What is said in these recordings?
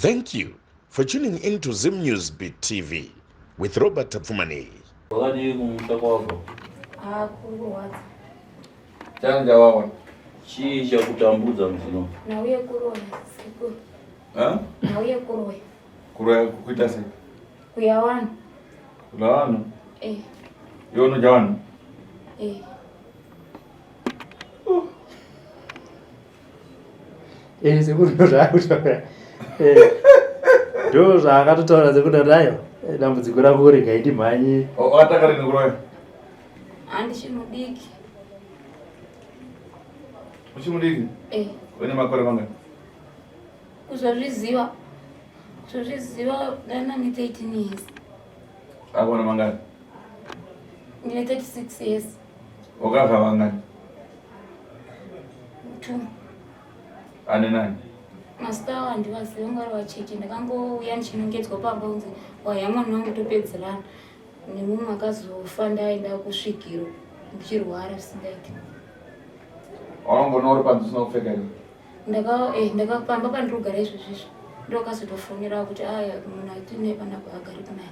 Thank you for tuning into Zim News Beat TV with Robert Tapfumani. Wakati kumtaka wako. Kuruwaza. Chanja wao. Cha kutambuza mzino. Na uye kuroya siku. Na uye kuroya. Kuroya kuita siku. Kuyawana. Kulawana? Yono jawana? Siku ndotakutora. Ndo zvakatotaura sekuti ndayo dambudziko rako ringaiti mhanyi. Wakataka rini kuroya? Handishimudiki. Uchimudiki? Wene makore manga? Kuzozviziva dana ni 13 years. Akona manga? Ni 36 years. Wakafa manga? 2. Ane nani? Master wandivaziva ngari vacheche ndakangouya ndichinongedzwa pamba kunzi waya mwana wangu topedzerana nemumwe akazofa ndaenda kusvikiro ndichirwara zvisingaiti. Wanomboona uri panze usina kupfeka here? Ndakapamba pandirogara izvozvizvo ndokazotofonera kuti aya munhu atine panapa agari kunaye.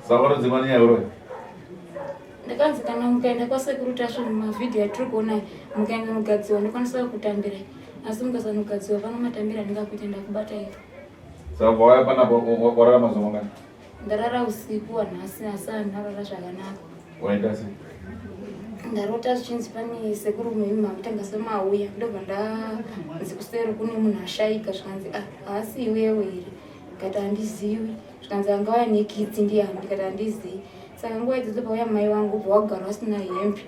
Saka unodzimwa nenyaya uroyi? Ndakanzi kana mukaenda kwasekuru tasvo mavhidhiyo atiri kuona mukaenda mugadziwa ndokwanisa kutambira asi mukasanogadziwa pano matambira ndingakuita ndakubata ivo. Saka wauya panapa warara mazuva mangani? Ndarara usiku wanhasi asi handinarara zvakanaka. Waita sei? Ndarota zvichinzi pane sekuru mavitanga semauya ndobva ndanzi kusero kune munhu ashaika zvikanzi haasi iwewe here ndikati handizivi zvikanzi angauya nekidzi ndiani ndikati handizivi. Saka nguva idzodzo pauya mai vangu ubva wagara wasina hembe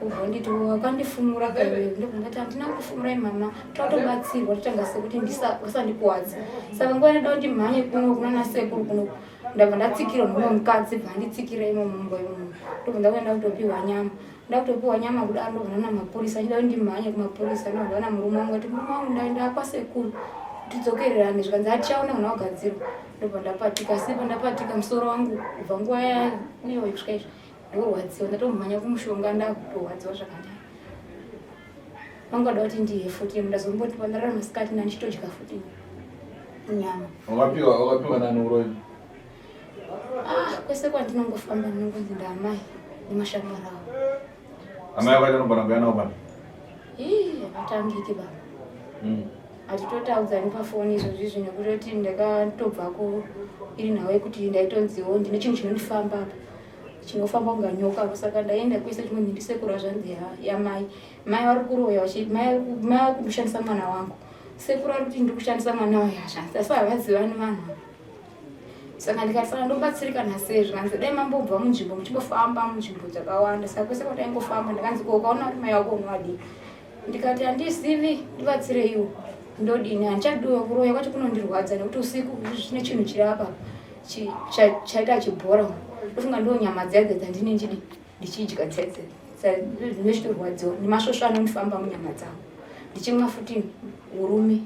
ubva nditi wakandifumura kaiwewe ndobva ndati handina kufumurai mama tatobatsirwa totanga sekuti vasandikuwadza. Saka nguva inoda kuti mhanye kuno kunana sekuru kuno ndabva ndatsikirwa nomumwe mukadzi bva nditsikira imomo mumba imomo ndobva ndakuenda kutopiwa nyama ndakutopiwa nyama kudaro ndobva nana mapurisa ndida kuti ndimhanye kumapurisa ndobva na murume wangu ati murume wangu ndaenda kwasekuru tidzokererane zvikanzi achaona mwana wagadzirwa ndobva ndapatika sipo ndapatika musoro wangu kubva nguva uyoyo kusvika izvo ndokurwadziwa ndatomhanya kumushonga ndakutorwadziwa zvakadaro. Vangada kuti ndiye futi ndazomboti pandarara masikati nandichitodya futi nyama. Wakapiwa nani uroyi? Kwese kwandinongofamba ndinongonzi ndaamai nemashambara avo. Amai wakaita nobva kuya nawo pano? Hatambiki baba. Hatitotaudzani pafoni izvozvizvi nekutoti ndakatobvako iri nhau yekuti ndaitonziwo ndine chinhu chinondifamba apa chinofamba kunga nyoka. Saka ndaenda kuisa chimwe ndisekuru zvanzi yamai. Mai vari kuroya mai vari kushandisa mwana wangu. Sekuru ari kuti ndiri kushandisa mwana wayo hazvanzi asi havadzivani vanhu. Saka ndikasara ndobatsirika nasei zvikanzi dai mambobva munzvimbo muchimbofamba munzvimbo dzakawanda. Saka kwese kwataingofamba ndakanzi ukaona kuti mai wako unowadii ndikati handizivi ndibatsire iwo ndodini handichadiwa kuroya kwacho kunondirwadza nekuti usiku zvine chinhu chiri apa chaita chibhora ndofunga ndo nyama dzedze dzandine ndichidya dzedze ndinochitorwadziwa nemasvosvo anondifamba munyama dzangu ndichimwa futi urume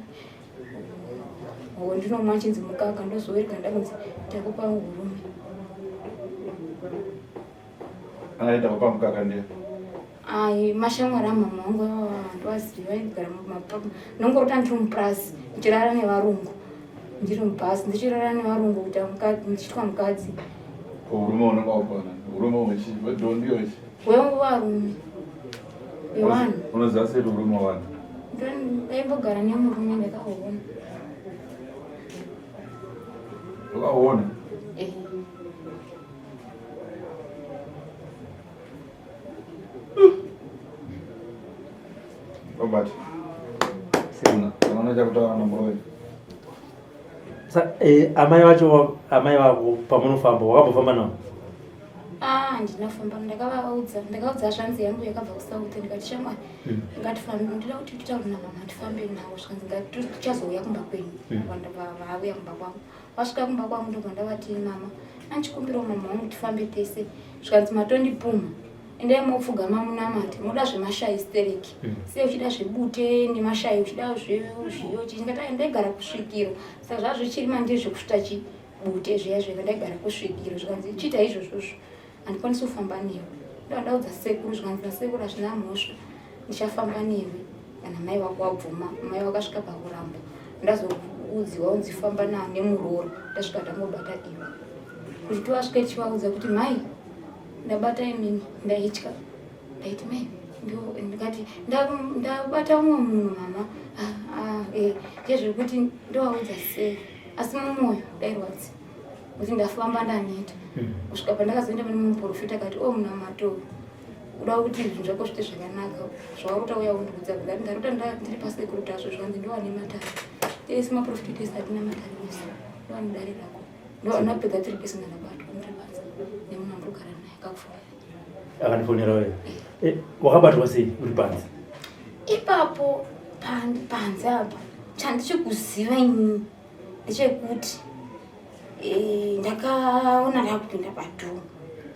ndinomwa chinzi mukaka ndozoereka ndakunzi takupa urume. Anaita kupa mukaka ndiye? Mashamwari amama vangu ndovaziva vaigara mumapapu nongorota ndiri mupurazi ndichirara nevarungu ndiri mubhasi ndichirara nevarungu kuita ndichitwa mukadzi. Urume unonga upona? Urume wedhondi wechi? Wevangu varume wevanhu. Unoziva sei urume wavanhu? Ndaimbogara nemurume ndakauona. Ukauona? Robert. Unaona chakutaura namboyo? Amai vacho amai vako pamunofamba wakambofamba navo? Ndinofamba ndakavaudza zvanzi yangu yakabva kusauti ndikati shamwari ngatifambe ndida kuti titaure namama tifambe navo zvikanzi tichazouya kumba kwenyu vauya kumba kwangu. Vasvika kumba kwangu ndobva ndavati mama andichikumbirawo mama wangu tifambe tese zvikanzi matondipuma endai mopfugama munamate munoda zvemashai stereki sei uchida zvebute nemashai uchida zviyo chingati ndaigara kusvikiro saka zvazvichiri mandiri zvekusvita chibute zviya zveka ndaigara kusvikiro zvikanzi chiita izvozvozvo handikwanisi kufamba newe ndoandaudza sekuru zvikanzi nasekuru hazvina mhosva ndichafamba newe kana mai vako wabvuma mai vakasvika pakuramba udzi waunzifamba nemuroro ndasvika ndangobata iwe kuti toasvika tichivaudza kuti mai ndabata imini ndaitya ndaiti mai ndikati ndabata umwe munhu mama ndezvekuti ndovaudza sei asi mumwoyo ndairwadzi kuti ndafamba ndaneta kusvika pandakazoenda pane muprofita akati muna matoo uda kuti zvinhu zvako zvite zvakanaka zvawaruta uya undikudza kuti ndaruta ndiri pasekuru tazvo zvanzi ndowane matare tese maprofita tese atina matare wese ndowane dare rako ndowanapedza 3 days ndanabatwa ndiribanza nemunhu andogara naye akakufonera akandifonera wewe wakabatwa sei uri panze ipapo panze apa chandichikuziva inini ndechekuti ndakaona ndakupinda padhoo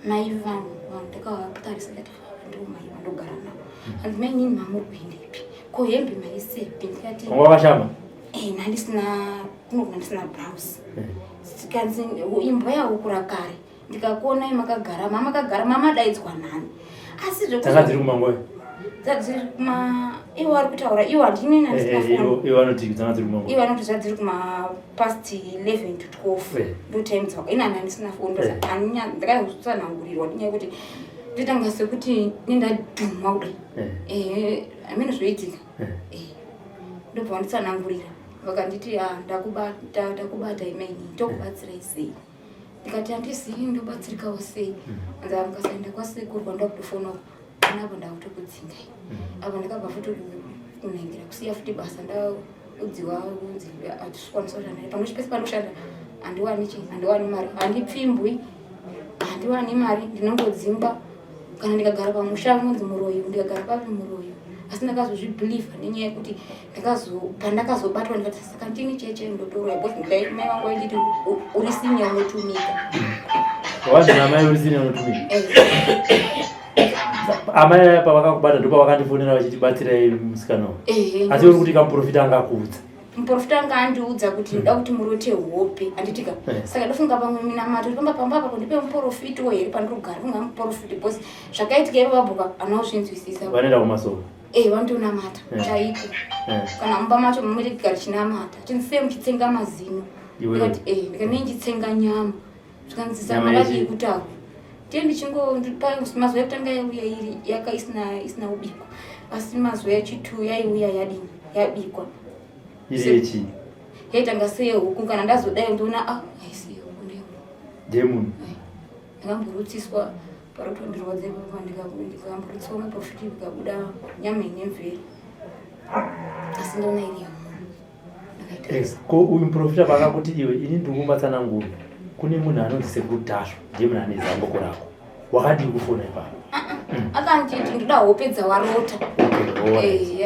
mai vanhu ndakatarisa ndati ndomai vandogara navo handimai inini mamuri kuendepi ko hembe maisepi ndikati wavashama handisina kunogona ndisina blouse tikanzi imba yaukura kare ndikakuonai makagara mama daidzwa nani asi dzakadziri kumangoyo dzadziri kuma iwo ari kutaura iwo handinini iwo anoti dzakadziri kumangoyo iwo anoti zvadziri kuma past 11 to 12 ndo time dzako ina handisina foni ndakazotsanangurirwa ndinyaya yekuti nditanga sekuti nendadhumwa kudai amene zvoitika ndobva vanditsanangurira vakanditi ndakubata imaini tokubatsirai sei ndikati handizii ndobatsirikawo sei anza mukasaenda kwasekuru kwandakutofona anapo ndakutokudzingai apa ndakabva futi kunengera kusiya futi basa ndaudziwa kunzi hatisvikwanisa kushanda panochi pese panoshanda handiwani mari handipfimbwi handiwani mari ndinongodzingwa kana ndikagara pamusha unonzi muroyo ndikagara papi muroyo asi ndakazozvibhilivha nenyaya yekuti pandakazobatwa ndikati saka ndini cheche ndotoroya bcause mai vangu vainditi uri sinya unotumika wanzi namai uri sinya unotumika amai pavakakubata ndo pavakandifonera vachitibatsirai musikanawo asi uri kuti kamuprofita angakuudza muprofita anga andiudza kuti ndoda kuti murote hope handitika saka ndofunga pamwe minamato pamba pamba papo ndipe muprofitiwo here pandirogara funga muprofiti bcause zvakaitika ivo vabhuka anaozvinzwisisa vanoenda kumasoro vandonamata chaiko kana mumba macho mumwete kugara chinamata tinsee muchitsenga mazino ndikanei ndichitsenga nyama zvikanzisa madadii kutaura tiye mazuva ekutanga yauya iri yaka isina ubikwa asi mazuva echitu yaiuya yadini yabikwa irechi yaitanga seyehuku kana ndazodai ndoona aisiyehuku ndemunhu ndakamborutsiswa parotondirwadzepa ndikamborutsiswa muprofiti ikabuda nyama inemveri asi ndona iri yamunhu ko uyu muprofita pakakuti iwe ini ndikumatsanangura kune munhu anonzi sekuru tasvo ndiye munhu ane zamboko rako wakadii kufona ipapo akanditi ndoda hope dzawarota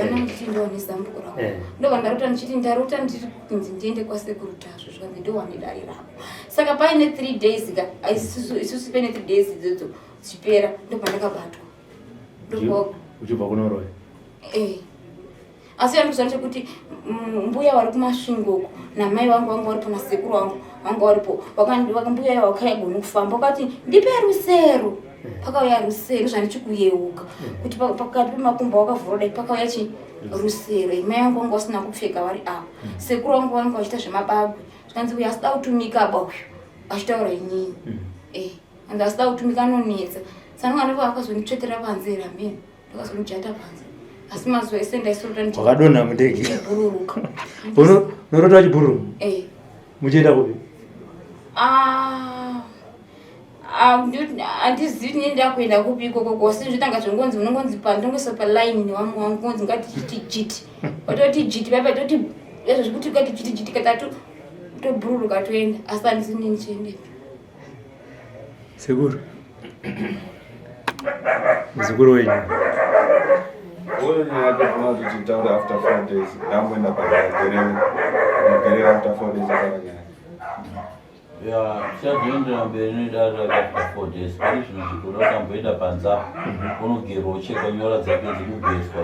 anonditi ndowane zamboko rako ndobva ndarota ndichiti ndarota ndiri kunzi ndiende kwasekuru tasvo zvikanzi ndowane dare rako saka paine 3 days ka isusu paine 3 days idzodzo dzipera ndobva ndakabatwa uchibva kunoroya asi andikuziva nechekuti mbuya vari kumasvingoko namai vangu vanga varipo nasekuru vangu vanga varipo mbuya wakayagona kufamba wakati ndipe rusero pakauya rusero zvandichikuyeuka kuti pakati pemakumbo wakavhura dai pakauya chi rusero mai vangu vanga vasina kupfeka vari avo sekuru vangu vanga vachiita zvemabagwe zvikanzi uyo asida kutumika aba uyu achitaura inini anzi asida kutumika anonetsa sanonga ndipo vakazonditsvetera panze ramene ndakazondijata panze asi mazuva ese ndaisorota wakadonha mundege bururuka norota vachibhururuka muchienda kupi handizivi nenda kuenda kupi ikoko asi zvitanga zvongonzi unongonzi pandongoisa palaini nevamwe vangu konzi ngatiti jiti watoti jiti paipa toti zvekuti ukati jiti jiti katatu tobhururuka toenda asi handisi nini chiendepi sekuru muzukuru wenyu All I don't know to tell after 4 days. I'm going to get after 4 days. Yeah, chadhiendera mberi nedare after 4 days. Pane zvinhu zvikuru akamboenda panza unogero cheka nyora dzake dzikugezwa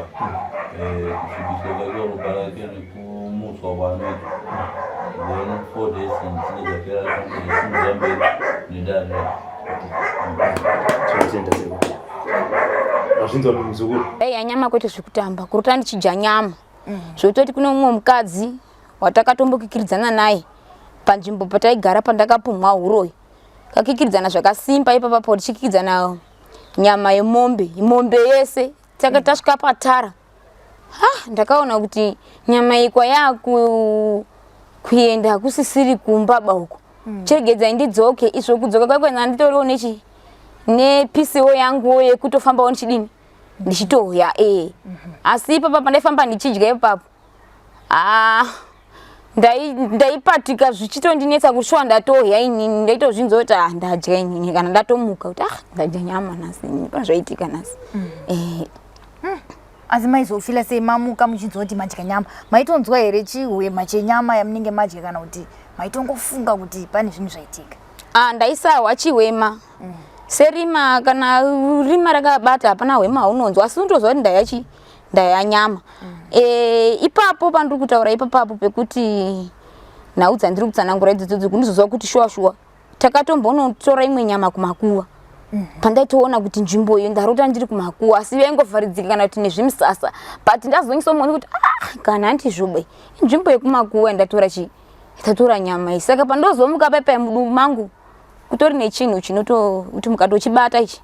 kusvibiswa kwake ropa rake nekumutswa kwanoita then 4 days dzinenge dzapera akambosimudza mberi nedare tinotenda sekuru azvinzwa muzukuru yanyama kwete zvikutamba kurota ndichidya nyama zvototi kune mumwe mukadzi watakatombokikidzana naye panzvimbo pataigara pandakapumwa uroi kakikidzana zvakasimba ipapo tichikidzana nyama yemombe yese tasvika patara ndakaona kuti nyama ikwa kuenda kusisiri kumba bauko chiregedza ndidzoke izvo kudzoka kwakwenza nditoriwo nepisiwo yangu yekutofambawo ndichidini ndichitoya asi ipapa pandaifamba ndichidya ipapo ndaipatika zvichitondinetsa kushwa ndatoya inini ndaitozvinzwa kuti ndadya inini kana ndatomuka kuti ndadya nyama nhasi pana zvaitika nhasi asi maizofila sei mamuka muchinzwa kuti madya nyama maitonzwa here chihwema chenyama yamunenge madya kana kuti maitongofunga kuti pane zvinhu zvaitika ndaisahwa chihwema serima kana rima rakabata hapana hwema haunonzwa asi unotozwa kuti ndaya nyama ipapo pandiri kutaura ipapo pekuti nhau dzandiri kutsanangura idzodzo kundizozwa kuti shuwa takatombonotora imwe nyama kumakuva pandaitoona kuti nzvimbo iyo ndarota ndiri kumakuva asi vaingovharidzika kana kuti nezvimusasa but ndazonyisomoni kuti kana ndizvobe nzvimbo yekumakuva ndatora nyama iyi saka pandozomuka pepa mudumbu mangu kutori nechinhu chinotokuti mukatochibata ichi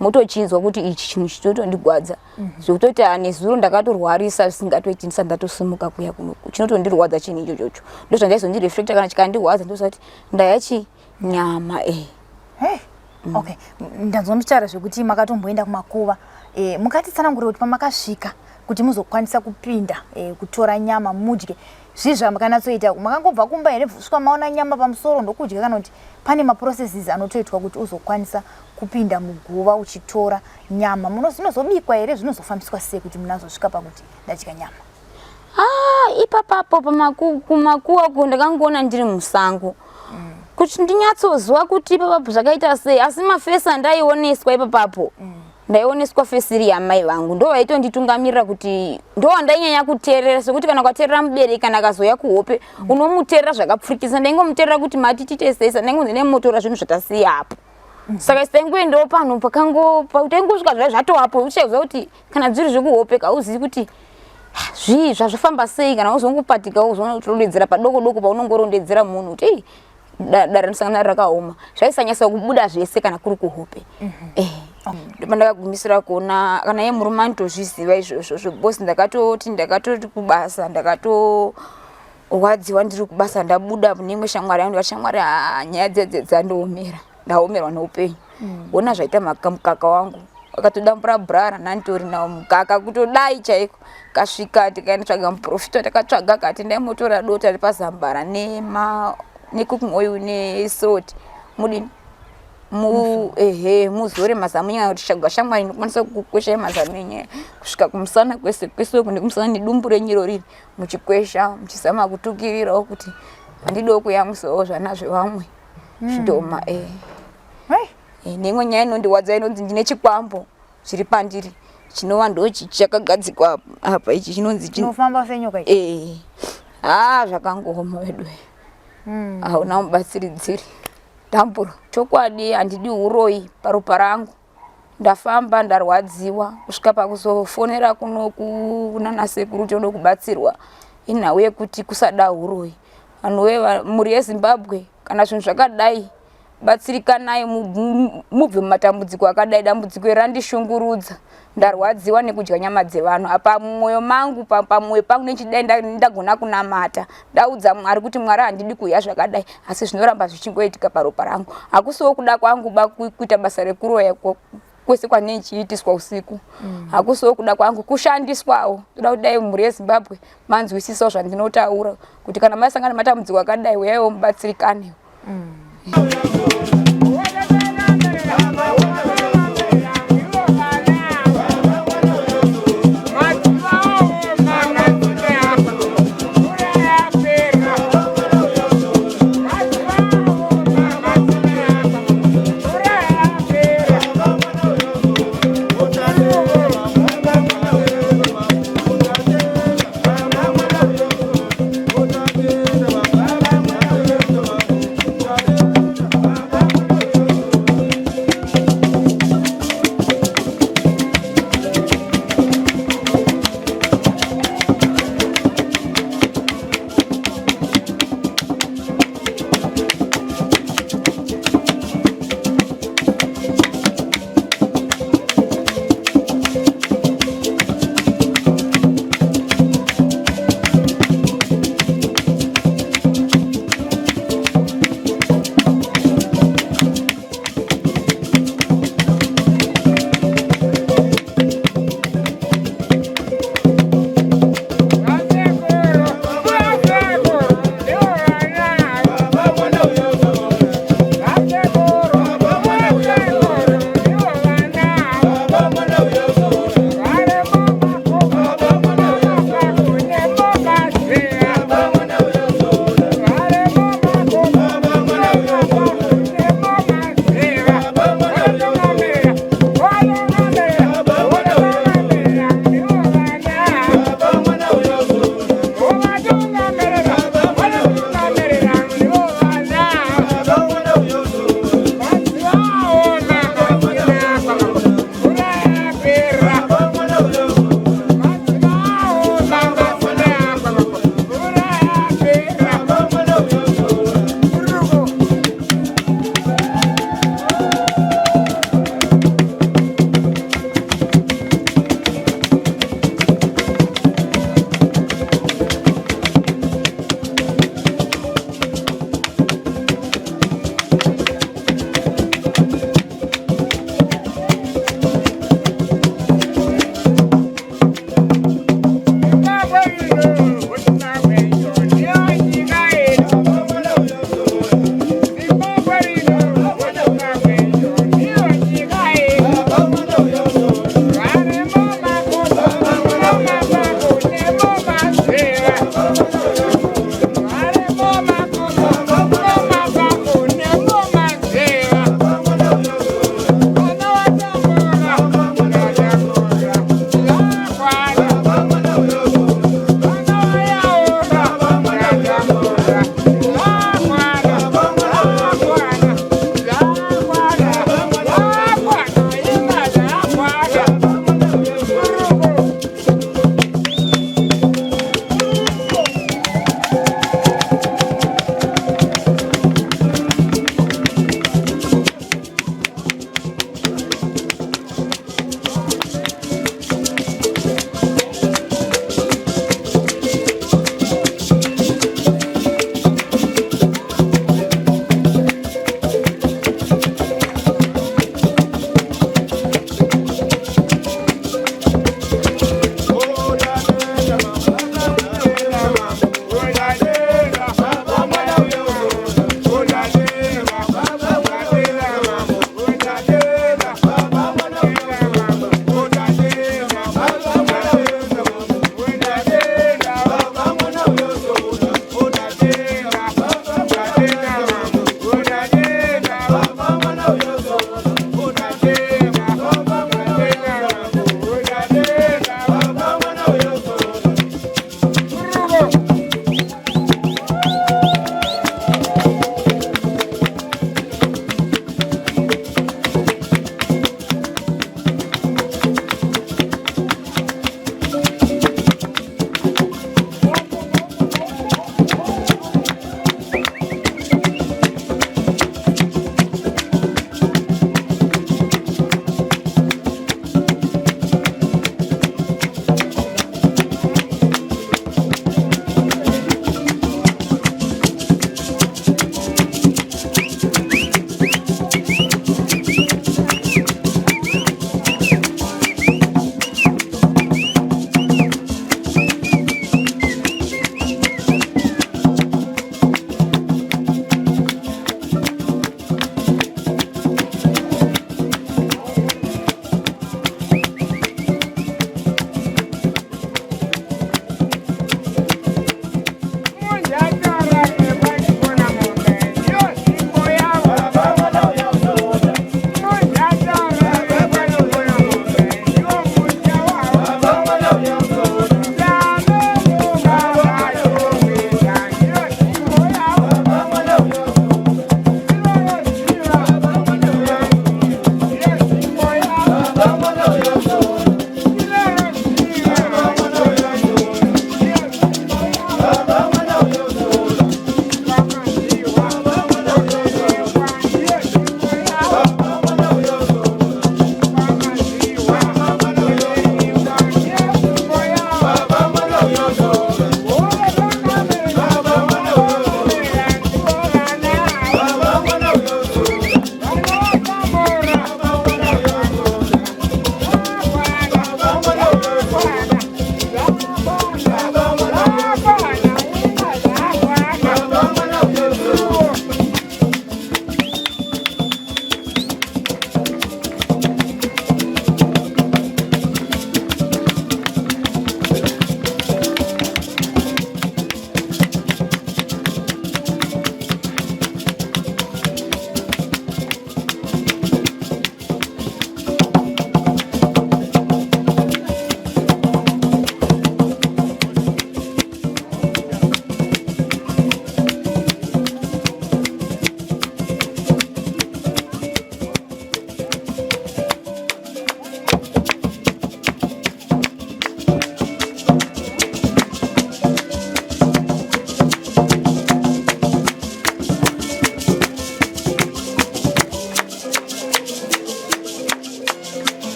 motochinzwa kuti ichi chinhu chinotondigwadza zvokutoti nezuro ndakatorwarisa zvisingatoiti ndisati ndatosimuka kuya kunoku chinotondirwadza chinhu ichocho ndozvandaizondireflecta kana chikandirwadza ndosati ndayachi nyama okay ndanzwa muchitaura zvekuti makatomboenda kumakuva mukatitsanangura kuti pamakasvika kuti muzokwanisa kupinda kutora nyama mudye zvizvi zvamakanyatsoita makangobva kumba here kusvika maona nyama pamusoro ndokudya kana kuti pane maprocesses anotoitwa kuti uzokwanisa kupinda muguva uchitora nyama zvinozobikwa here zvinozofambiswa sei kuti munazosvika pakuti ndadya nyama ipapapo kumakuva ko ndakangoona ndiri musango kuti ndinyatsozwa kuti ipapapo zvakaita sei asi mafesi andaioneswa ipapapo ndaioneswa fesiri yamai vangu ndo vaitonditungamirira kuti ndo wandainyanya kuteerera sekuti kana ukateerera mubereki kana akazoya kuhope unomuteerera zvakapfurikisa ndaingomuteerera kuti matitite seisa ndaingonzi nemotora zvinhu zvatasiya apo saka istaingoendawo panhu taingosvika zvatoapo uchaziva kuti kana dziri zvekuhope kauzivi kuti zvii zvazvofamba sei kana uzongopatika uzonotondedzera padoko paunongorondedzera munhu kuti dara ndisangana rakaoma zvaisanyasa kubuda zvese kana kuri kuhope ndapandakagumisira kuona kana ye murume anotozviziva izvozvo bosi ndakatoti kubasa ndakatowadziwa ndiri kubasa ndabuda nemwe shamwari yangu shamwari nyaya dzandoomera ndaomerwa neupenyu ona zvaita mukaka wangu akatodambura brara nanditori nawo mukaka kutodai chaiko kasvika tikaendatsvaga muprofita takatsvaga kati ndaimotora dota ripazambara necooking oil nesalt mudini muzore mazamunya kuti shagwa shamwari inokwanisa kukwesha mazamunya kusvika kumusana kwese kunekumusana nedumbu renyiro riri muchikwesha muchizama kutukirirawo kuti handidiwo kuyamwisawo zvana zvevamwe zvidoma neimwe nyaya inondiwadza inonzi ndine chikwambo chiri pandiri chinova ndochi chakagadzikwa apa ichi chinonzi chinofamba senyoka zvakangoma wedu hauna mubatsiridziri damburo chokwadi handidi uroi paropa rangu ndafamba ndarwadziwa kusvika pakuzofonera kunana sekuru choda kubatsirwa inhau yekuti kusada uroi vanhuwe muri yeZimbabwe kana zvinhu zvakadai batsirikanai mubve mumatambudziko akadai dambudziko randishungurudza ndarwadziwa nekudya nyama dzevanhu apa mumwoyo mangu pamwoyo pangu nechidai ndagona kunamata ndaudza Mwari kuti Mwari handidi kuya zvakadai asi zvinoramba zvichingoitika paropa rangu hakusiwo kuda kwangu kuita basa rekuroya kwese kwanei chiitiswa usiku hakusiwo kuda kwangu kushandiswawo toda kuti dai mhuri yeZimbabwe manzwisisawo zvandinotaura kuti kana masangana matambudziko akadai uyaiwo mubatsirikanewo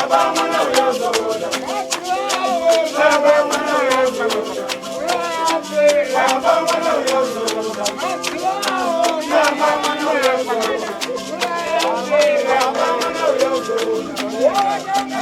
Thank you.